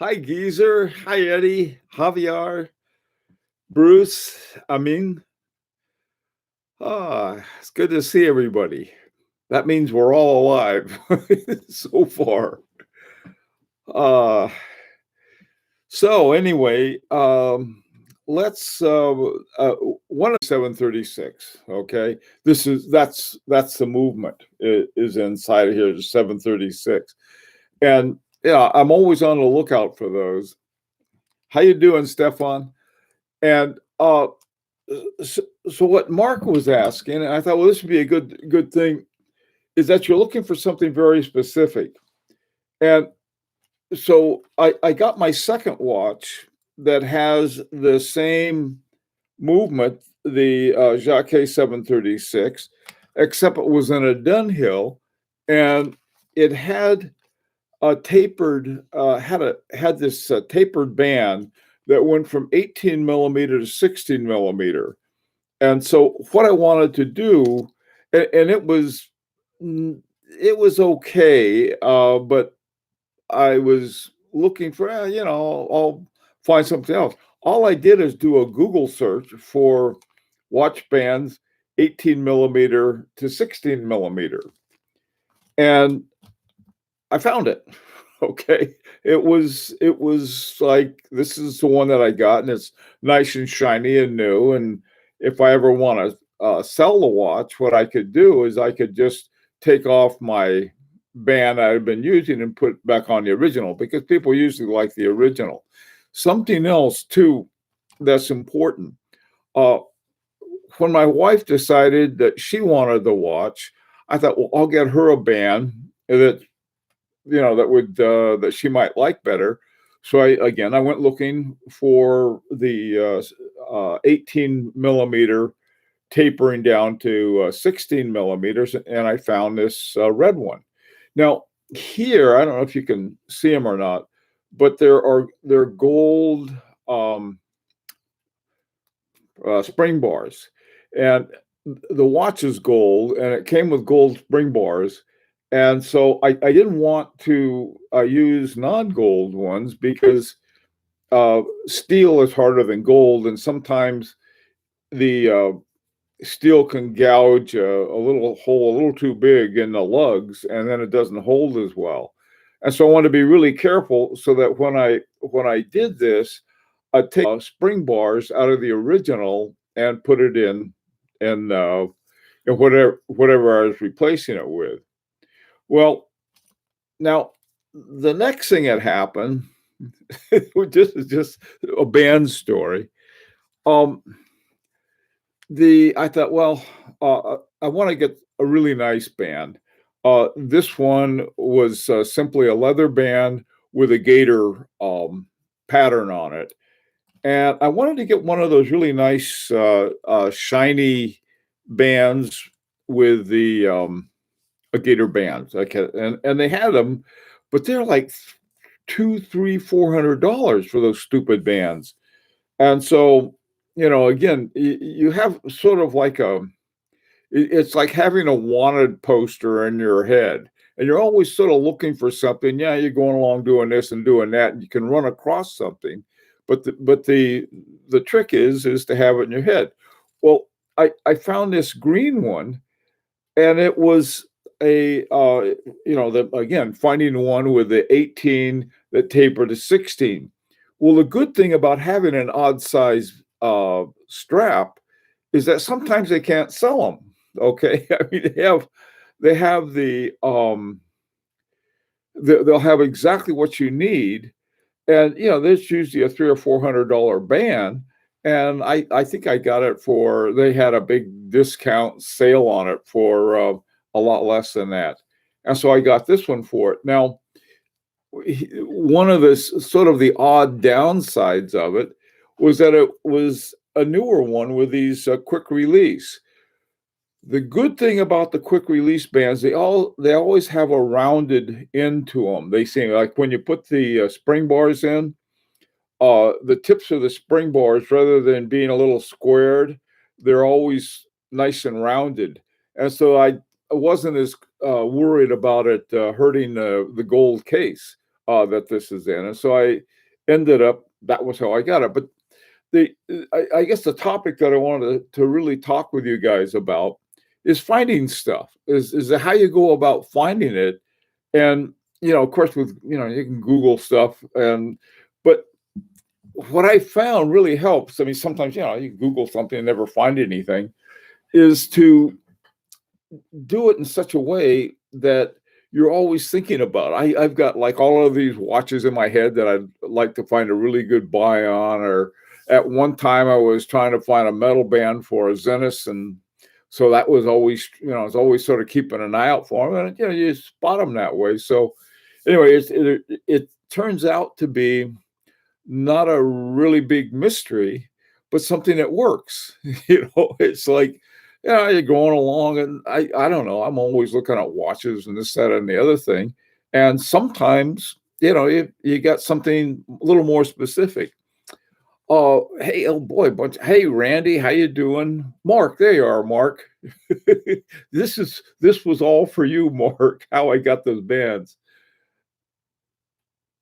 Hi, Geezer. Hi, Eddie. Javier. Bruce. Amin. It's good to see everybody. That means we're all alive so far. Uh, so anyway, let's one of 736. Okay, that's the movement is inside of here. 736, and yeah, I'm always on the lookout for those. How you doing, Stefan? And so what Mark was asking, and I thought, well, this would be a good thing, is that you're looking for something very specific. And so I got my second watch that has the same movement, the Jacques 736, except it was in a Dunhill, and it had a tapered had this tapered band that went from 18 millimeter to 16 millimeter. And so what I wanted to do, and it was okay, but I was looking for, I'll find something else. All I did is do a Google search for watch bands 18 millimeter to 16 millimeter. And I found it. Okay. It was like, this is the one that I got, and it's nice and shiny and new. And if I ever want to sell the watch, what I could do is I could just take off my band I've been using and put back on the original, because people usually like the original. Something else too that's important. Uh, when my wife decided that she wanted the watch, I thought, well, I'll get her a band that that she might like better. So I went looking for the 18 millimeter tapering down to 16 millimeters, and I found this red one. Now here, I don't know if you can see them or not, but they're gold spring bars, and the watch is gold, and it came with gold spring bars. And so I didn't want to use non-gold ones, because steel is harder than gold, and sometimes the steel can gouge a little hole a little too big in the lugs, and then it doesn't hold as well. And so I want to be really careful, so that when I did this, I take spring bars out of the original and put it in whatever I was replacing it with. Well, now the next thing that happened, which is just a band story. Um, the I thought, well, I want to get a really nice band. This one was simply a leather band with a gator pattern on it, and I wanted to get one of those really nice shiny bands with the a gator bands. Okay, and they had them, but they're like two, three, $400 for those stupid bands. And so, again, you have sort of like it's like having a wanted poster in your head, and you're always sort of looking for something. Yeah, you're going along doing this and doing that, and you can run across something, but the trick is to have it in your head. Well, I found this green one, and it was a again, finding one with the 18 that tapered to 16. Well, the good thing about having an odd size strap is that sometimes they can't sell them. Okay, I mean, they have they'll have exactly what you need, and there's usually a $300 or $400 band. And I think I got it for, they had a big discount sale on it for a lot less than that. And so I got this one for it. Now, one of the sort of the odd downsides of it was that it was a newer one with these quick release. The good thing about the quick release bands, they always have a rounded end to them. They seem like when you put the spring bars in, the tips of the spring bars, rather than being a little squared, they're always nice and rounded. And so I wasn't as worried about it hurting the gold case. that this is in. And so that was how I got it. But I guess the topic that I wanted to really talk with you guys about is finding stuff, is how you go about finding it. And, of course, you can Google stuff. But what I found really helps. I mean, sometimes, you Google something and never find anything, is to do it in such a way that you're always thinking about it. I've got like all of these watches in my head that I'd like to find a really good buy on. Or at one time I was trying to find a metal band for a Zenith, and so that was always, I was always sort of keeping an eye out for them, and you spot them that way. So anyway, it turns out to be not a really big mystery, but something that works. It's like, you're going along, and I don't know. I'm always looking at watches and this, that, and the other thing. And sometimes, you got something a little more specific. Oh, hey, oh boy, hey, Randy, how you doing? Mark, there you are, Mark. This was all for you, Mark, how I got those bands.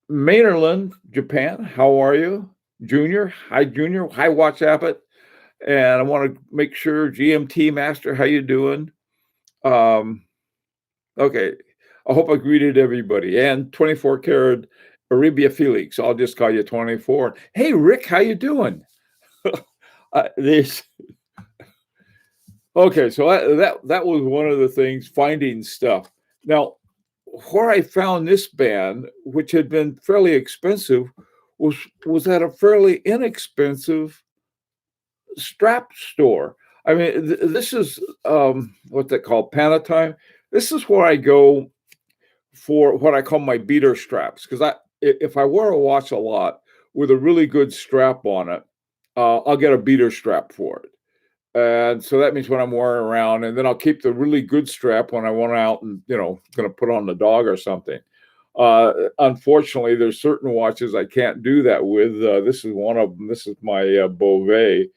Maynardland, Japan, how are you? Junior, hi, Watch Abbott. And I want to make sure, GMT Master, how you doing? Okay, I hope I greeted everybody. And 24 karat Arabia Felix, I'll just call you 24. Hey, Rick, how you doing? This. Okay, so that was one of the things, finding stuff. Now, where I found this band, which had been fairly expensive, was at a fairly inexpensive strap store. I mean, this is what they call Panatime. This is where I go for what I call my beater straps, because if I wear a watch a lot with a really good strap on it, I'll get a beater strap for it. And so that means when I'm wearing around, and then I'll keep the really good strap when I want out and, going to put on the dog or something. Unfortunately, there's certain watches I can't do that with. This is one of them. This is my Beauvais,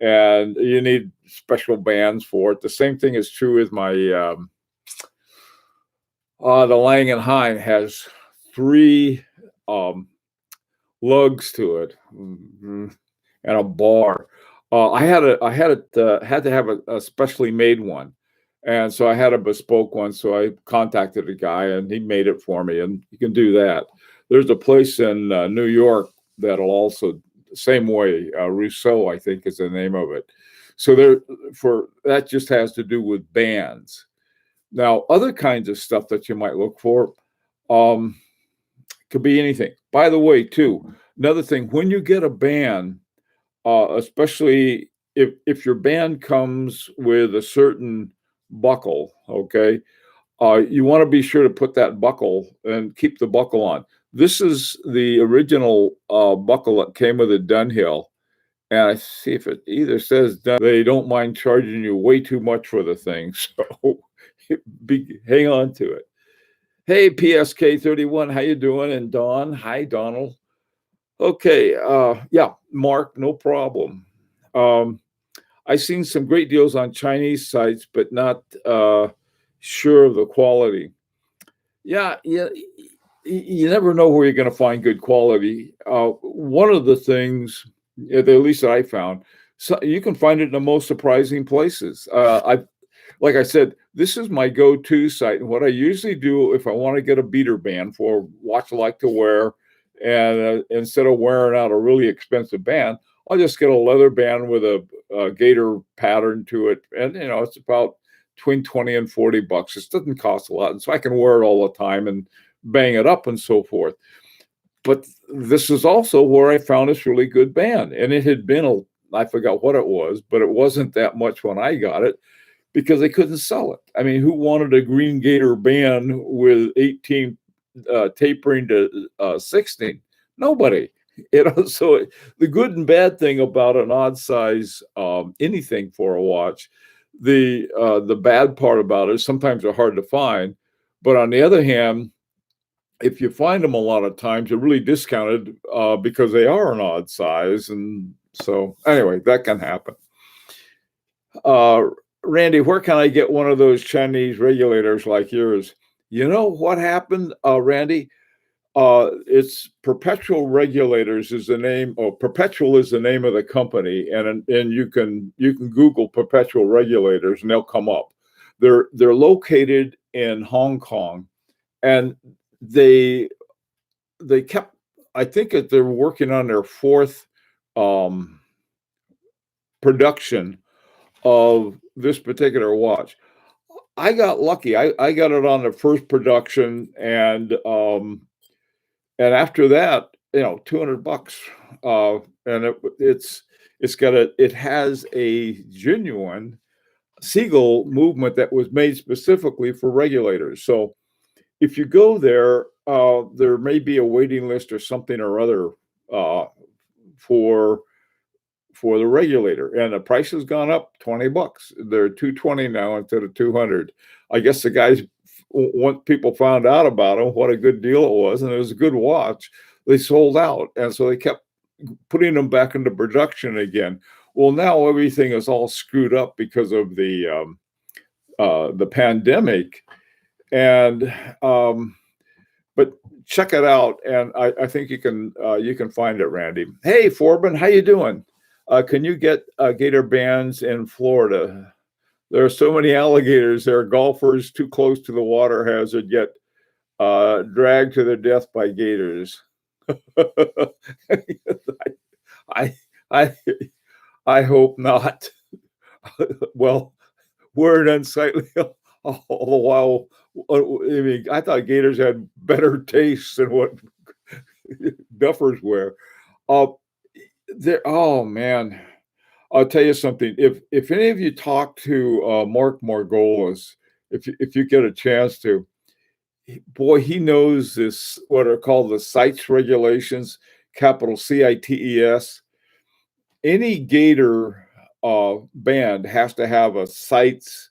and you need special bands for it. The same thing is true with my the Lang & Hein has 3 lugs to it, and a bar. I had to have a specially made one, and so I had a bespoke one. So I contacted a guy, and he made it for me. And you can do that. There's a place in New York that'll also, same way. Rousseau, I think, is the name of it. So that just has to do with bands. Now, other kinds of stuff that you might look for, could be anything. By the way, too, another thing, when you get a band, especially if your band comes with a certain buckle, okay, you want to be sure to put that buckle and keep the buckle on. This is the original buckle that came with a Dunhill, and I see if it either says they don't mind charging you way too much for the thing, so hang on to it. Hey, PSK31, how you doing? And Don, hi, Donald. Okay, yeah, Mark, no problem. I've seen some great deals on Chinese sites, but not sure of the quality. Yeah, you never know where you're going to find good quality. One of the things, at least that I found, so you can find it in the most surprising places. Like I said, this is my go-to site. And what I usually do if I want to get a beater band for a watch I like to wear, and instead of wearing out a really expensive band, I'll just get a leather band with a gator pattern to it. And, it's about between 20 and 40 bucks. It doesn't cost a lot. And so I can wear it all the time and bang it up and so forth. But this is also where I found this really good band. And it had been, I forgot what it was, but it wasn't that much when I got it, because they couldn't sell it. I mean, who wanted a green gator band with 18 tapering to 16? Nobody. So the good and bad thing about an odd size anything for a watch, the bad part about it is sometimes they're hard to find. But on the other hand, if you find them a lot of times, they're really discounted because they are an odd size. And so anyway, that can happen. Randy, where can I get one of those Chinese regulators like yours? You know what happened, Randy? It's Perpetual Regulators is the name, or Perpetual is the name of the company, and you can Google Perpetual Regulators and they'll come up. They're located in Hong Kong, and they they kept. I think that they're working on their fourth um, production of this particular watch. I got lucky. I got it on the first production, and after that, 200 bucks. And it has a genuine Siegel movement that was made specifically for regulators. So if you go there, there may be a waiting list or something or other uh, for the regulator, and the price has gone up 20 bucks. They're 220 now instead of 200. I guess the guys, once people found out about them, what a good deal it was, and it was a good watch, they sold out, and so they kept putting them back into production again. Well, now everything is all screwed up because of the pandemic, and but check it out, and I think you can find it, Randy. Hey, Forbin, how you doing? Can you get gator bands in Florida? There are so many alligators there. Golfers too close to the water hazard get dragged to their death by gators. I I I hope not. Well, we're an unsightly all the while. I mean, I thought gators had better taste than what duffers wear. Uh, oh man, I'll tell you something. If any of you talk to Mark Margolis, if you get a chance to, boy, he knows this what are called the CITES regulations, capital CITES. Any gator band has to have a CITES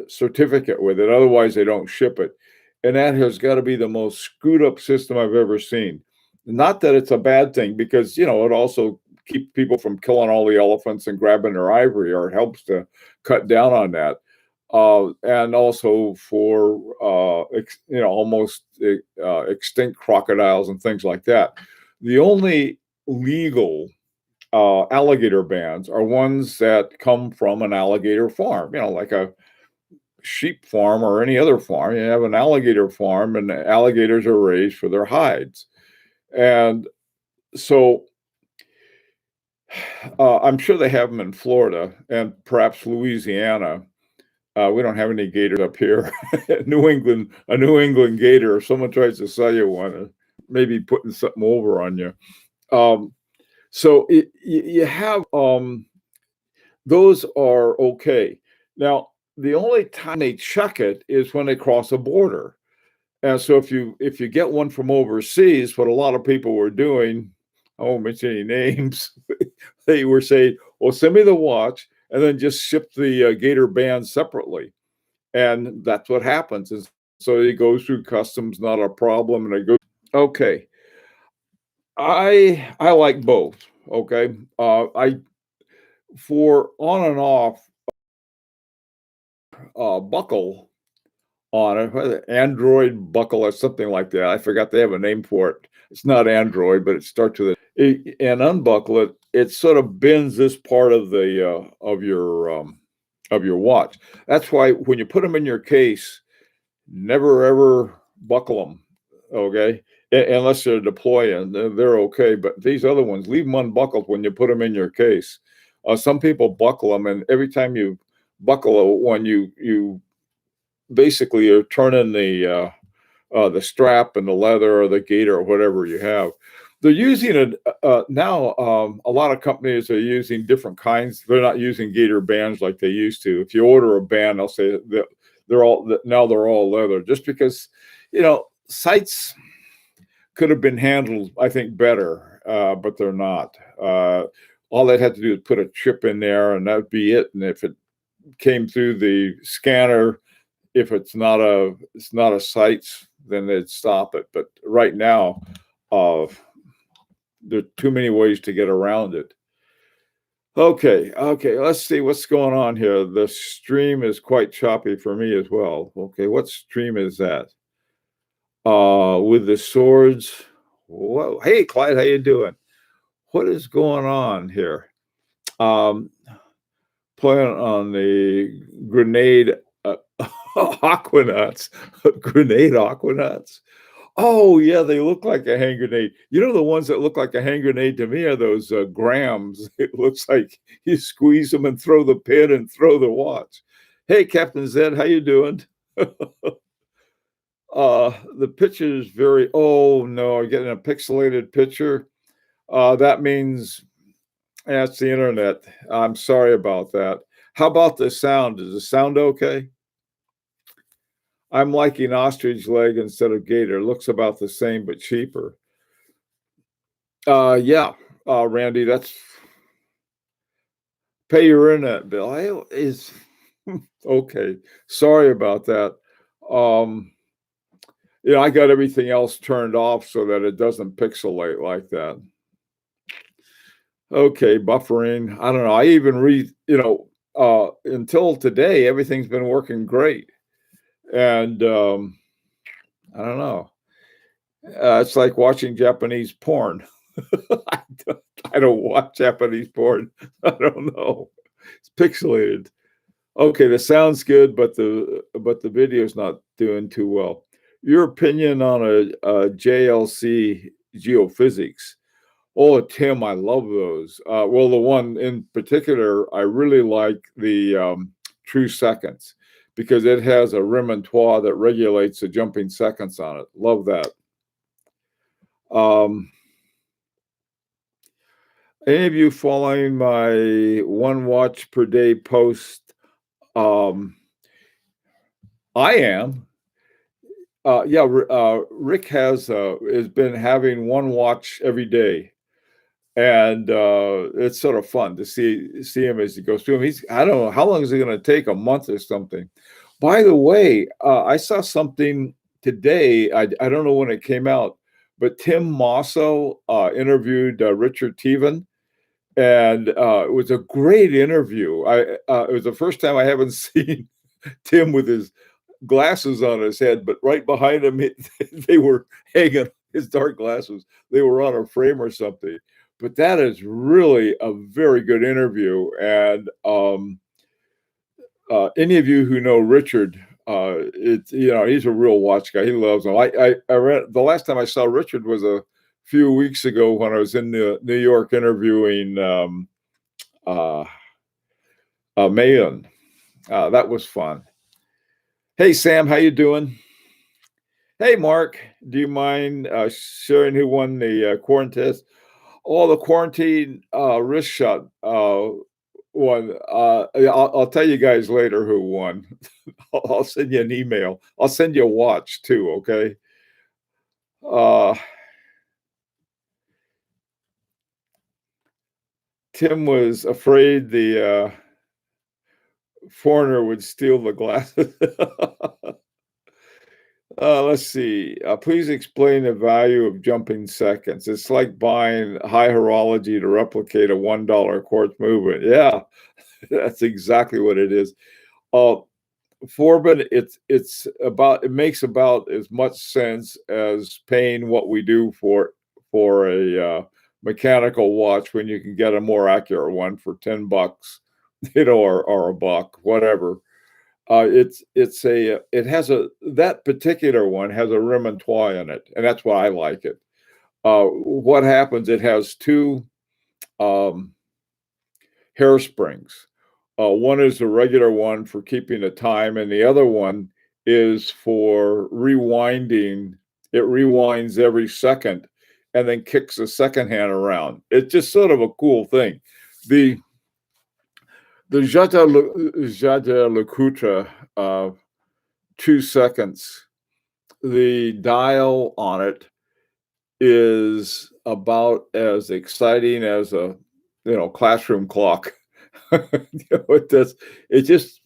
certificate with it. Otherwise, they don't ship it. And that has got to be the most screwed up system I've ever seen. Not that it's a bad thing, because it also keeps people from killing all the elephants and grabbing their ivory, or it helps to cut down on that. And also for almost extinct crocodiles and things like that. The only legal alligator bands are ones that come from an alligator farm, like a sheep farm or any other farm. You have an alligator farm, and the alligators are raised for their hides. And so I'm sure they have them in Florida and perhaps Louisiana. We don't have any gators up here. New England, a New England gator, if someone tries to sell you one, maybe putting something over on you. So you have those are okay. Now, the only time they check it is when they cross a border. And so if you get one from overseas, what a lot of people were doing, I won't mention any names, they were saying, well, send me the watch and then just ship the gator band separately. And that's what happens. And so it goes through customs, not a problem. And it goes, okay. I like both. Okay. I for on and off buckle on it, Android buckle or something like that. I forgot they have a name for it. It's not Android, but it starts with it. And unbuckle it. It sort of bends this part of the of your watch. That's why when you put them in your case, never ever buckle them. Okay. Unless they're deploying, they're okay. But these other ones, leave them unbuckled when you put them in your case. Some people buckle them, and every time you buckle one, you basically are turning the strap and the leather or the gaiter or whatever you have. They're using it now. A lot of companies are using different kinds. They're not using gaiter bands like they used to. If you order a band, they'll say that they're all leather, just because CITES could have been handled, I think, better, but they're not. All they'd have to do is put a chip in there, and that'd be it. And if it came through the scanner, if it's not a CITES, then they'd stop it. But right now, there are too many ways to get around it. Okay, let's see what's going on here. The stream is quite choppy for me as well. Okay, what stream is that? with the swords. Whoa. Hey, Clyde, how you doing? What is going on here? Um, Playing on the grenade Aquanauts. Grenade Aquanauts. Oh yeah, they look like a hand grenade. You know, the ones that look like a hand grenade to me are those grams. It looks like you squeeze them and throw the pin and throw the watch. Hey, Captain Zed, how you doing? The picture is very. Oh no, I'm getting a pixelated picture. That means that's the internet. I'm sorry about that. How about the sound? Does the sound okay? I'm liking ostrich leg instead of gator. Looks about the same but cheaper. Yeah, Randy, that's pay your internet bill. Is okay. Sorry about that. Um, I got everything else turned off so that it doesn't pixelate like that. Okay, buffering. I don't know. I even until today, everything's been working great. And I don't know. It's like watching Japanese porn. I don't, I don't watch Japanese porn. I don't know. It's pixelated. Okay, the sound's good, but the video's not doing too well. Your opinion on a JLC geophysics? Oh, Tim, I love those. Well, the one in particular, I really like the True Seconds because it has a remontoire that regulates the jumping seconds on it. Love that. Um, any of you following my one watch per day post? Um, I am. Yeah, Rick has been having one watch every day, and it's sort of fun to see him as he goes through them. I don't know how long is it going to take, a month or something. By the way, I saw something today. I don't know when it came out, but Tim Mosso interviewed Richard Tevan, and it was a great interview. It was the first time I haven't seen Tim with his glasses on his head, but right behind him, they were hanging his dark glasses. They were on a frame or something. But that is really a very good interview. And any of you who know Richard, he's a real watch guy. He loves them. I read the last time I saw Richard was a few weeks ago when I was in New York interviewing Mayon. That was fun. Hey Sam, how you doing? Hey Mark, do you mind sharing who won the quarantine test? Oh, the quarantine wrist shot one. I'll tell you guys later who won. I'll send you an email. I'll send you a watch too. Okay. Uh, Tim was afraid the foreigner would steal the glasses. Let's see. Please explain the value of jumping seconds. It's like buying high horology to replicate a $1 quartz movement. Yeah, that's exactly what it is. Uh, Forbin, it makes about as much sense as paying what we do for a mechanical watch when you can get a more accurate one for $10, or a buck, whatever. It has that particular one has a remontoire in it, and that's why I like it. What happens? It has two um, hairsprings. One is the regular one for keeping the time, and the other one is for rewinding. It rewinds every second, and then kicks the second hand around. It's just sort of a cool thing. The Jada Lecoultre 2 seconds. The dial on it is about as exciting as a classroom clock. It does. It's just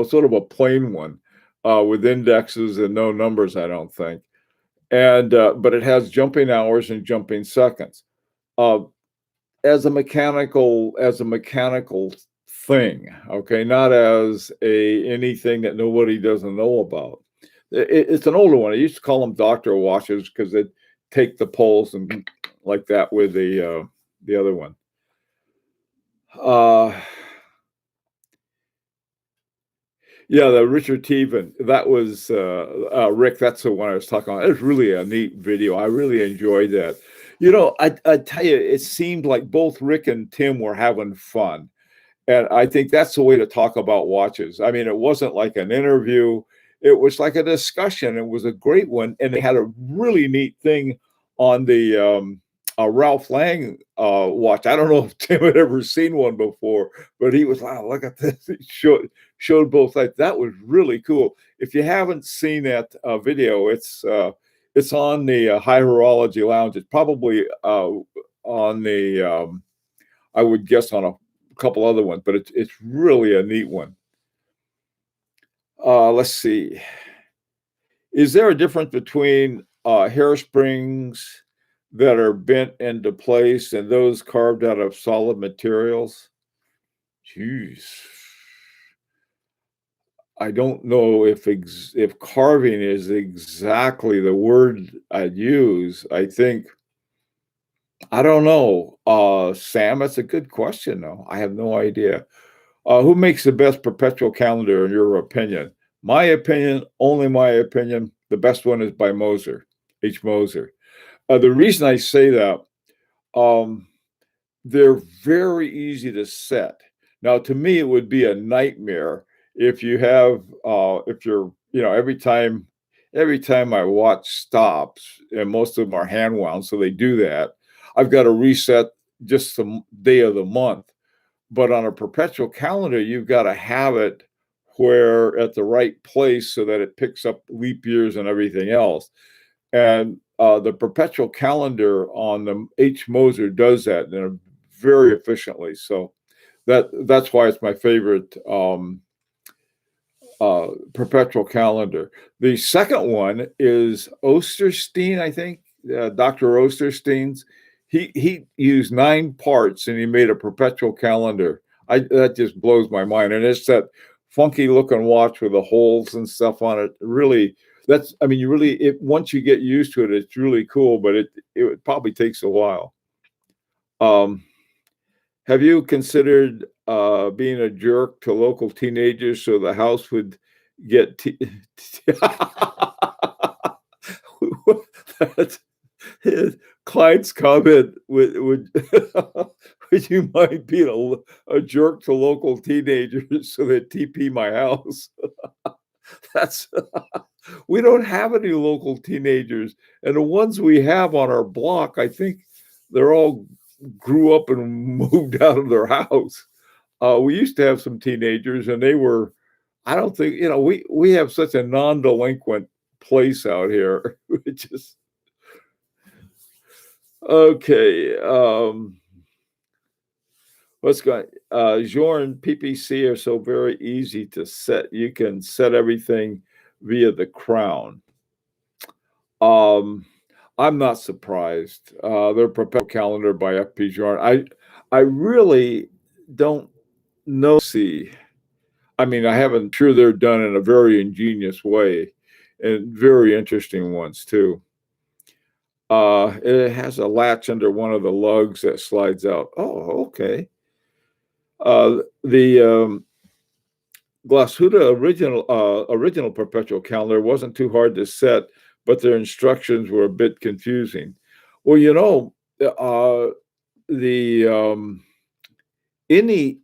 sort of a plain one with indexes and no numbers. I don't think, and but it has jumping hours and jumping seconds. Uh, as a mechanical thing, okay, not as a anything that nobody doesn't know about. It's an older one. I used to call them doctor watches because they take the pulse and like that with the other one. Uh, yeah, the Richard Tevan. That was Rick. That's the one I was talking about. It was really a neat video. I really enjoyed that. I tell you, it seemed like both Rick and Tim were having fun. And I think that's the way to talk about watches. I mean, it wasn't like an interview, it was like a discussion. It was a great one. And they had a really neat thing on the Ralph Lang watch. I don't know if Tim had ever seen one before, but he was like, oh, look at this. It showed both sides. That was really cool. If you haven't seen that video, it's on the High Horology Lounge. It's probably on the, I would guess on a couple other ones, but it's really a neat one. Let's see. Is there a difference between hairsprings that are bent into place and those carved out of solid materials? Jeez. I don't know if carving is exactly the word I'd use. I don't know. Sam, that's a good question, though. I have no idea. Who makes the best perpetual calendar in your opinion? My opinion, only my opinion, the best one is by Moser, H. Moser. The reason I say that, um, they're very easy to set. Now, to me, it would be a nightmare if if you're, every time my watch stops, and most of them are hand wound, so they do that, I've got to reset just the day of the month. But on a perpetual calendar, you've got to have it where at the right place so that it picks up leap years and everything else. And the perpetual calendar on the H. Moser does that very efficiently. So that's why it's my favorite perpetual calendar. The second one is Osterstein, I think, Dr. Osterstein's. He used 9 parts and he made a perpetual calendar. That just blows my mind. And it's that funky looking watch with the holes and stuff on it. Really, once you get used to it, it's really cool, but it probably takes a while. Have you considered being a jerk to local teenagers so the house would get Clyde's comment would would you mind being a jerk to local teenagers so that TP my house? That's we don't have any local teenagers, and the ones we have on our block, I think they're all grew up and moved out of their house. We used to have some teenagers, and they were. I don't think we have such a non-delinquent place out here. It just okay. Let's go. Jorn PPC are so very easy to set. You can set everything via the crown. I'm not surprised. Their perpetual calendar by FP Jorn. I really don't know. See, I mean, I haven't. Sure, they're done in a very ingenious way, and very interesting ones too. It has a latch under one of the lugs that slides out. Oh, okay. The Glashütte original perpetual calendar wasn't too hard to set, but their instructions were a bit confusing. Well, the any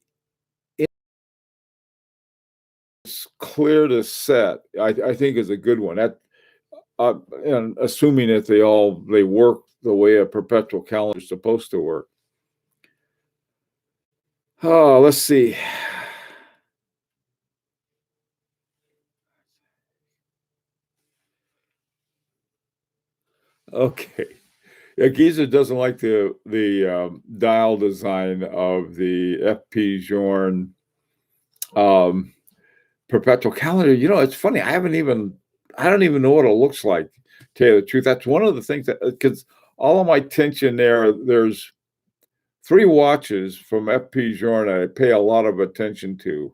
it's clear to set. I think is a good one. And assuming that they work the way a perpetual calendar is supposed to work. Oh, let's see. Okay. Yeah, Giza doesn't like the dial design of the FP Journe perpetual calendar. It's funny. I don't even know what it looks like. To tell you the truth, that's one of the things that because all of my attention there's 3 watches from FP Journe I pay a lot of attention to.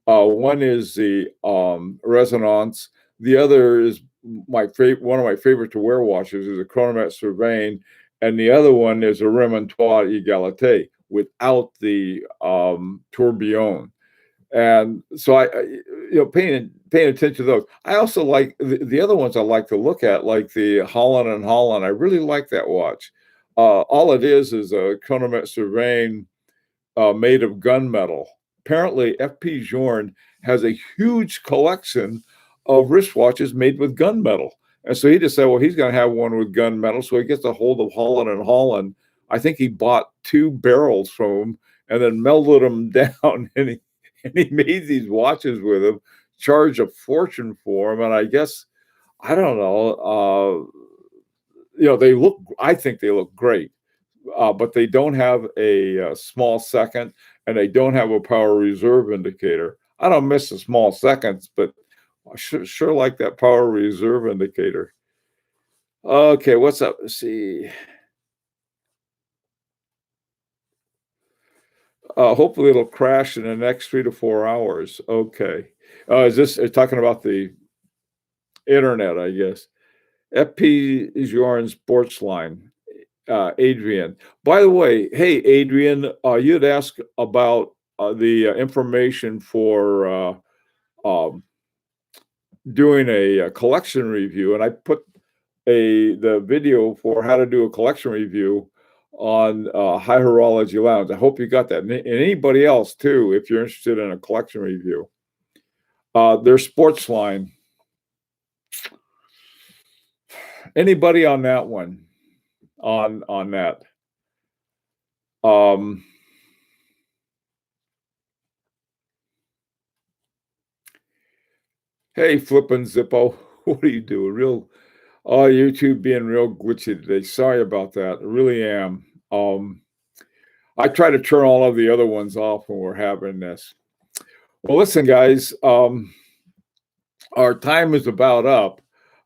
One is the Resonance. The other is my favorite. One of my favorite to wear watches is a Chronomat Cervane, and the other one is a Remontois Egalite without the tourbillon. And so paying attention to those. I also like the other ones I like to look at, like the Holland and Holland. I really like that watch. All it is a Chronomat Cervane made of gunmetal. Apparently, FP Journe has a huge collection of wristwatches made with gunmetal. And so he just said, well, he's going to have one with gunmetal. So he gets a hold of Holland and Holland. I think he bought 2 barrels from him and then melted them down. And he made these watches with them, charged a fortune for them. And I guess, I don't know, I think they look great. But they don't have a small second, and they don't have a power reserve indicator. I don't miss the small seconds, but I sure like that power reserve indicator. Okay, what's up? Let's see. Hopefully it'll crash in the next 3 to 4 hours. Okay. Is this talking about the internet, I guess? FP is your sports line. Adrian. By the way, hey, Adrian, you'd asked about the information for doing a collection review, and I put the video for how to do a collection review on High Horology Lounge. I hope you got that, and anybody else too, if you're interested in a collection review. Their sports line. Anybody on that one? On that. Hey, flippin' Zippo, what are you doing? YouTube being real glitchy today. Sorry about that. I really am. I try to turn all of the other ones off when we're having this. Well, listen, guys, our time is about up,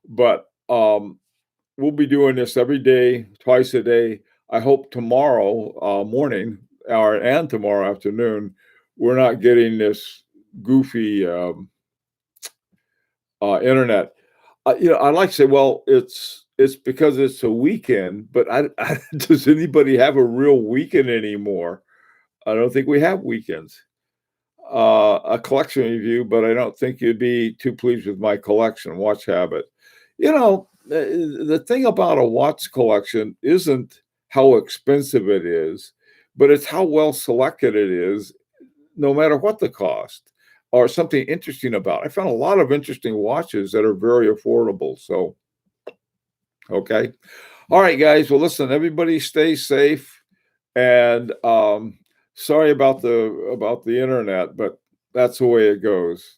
but we'll be doing this every day, twice a day. I hope tomorrow morning and tomorrow afternoon, we're not getting this goofy internet. I like to say, well, it's because it's a weekend, but does anybody have a real weekend anymore? I don't think we have weekends. A collection review, but I don't think you'd be too pleased with my collection. Watch habit. The thing about a watch collection isn't how expensive it is, but it's how well selected it is, no matter what the cost, or something interesting about it. I found a lot of interesting watches that are very affordable. So, okay. All right, guys. Well, listen, everybody stay safe. And sorry about the internet, but that's the way it goes.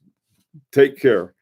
Take care.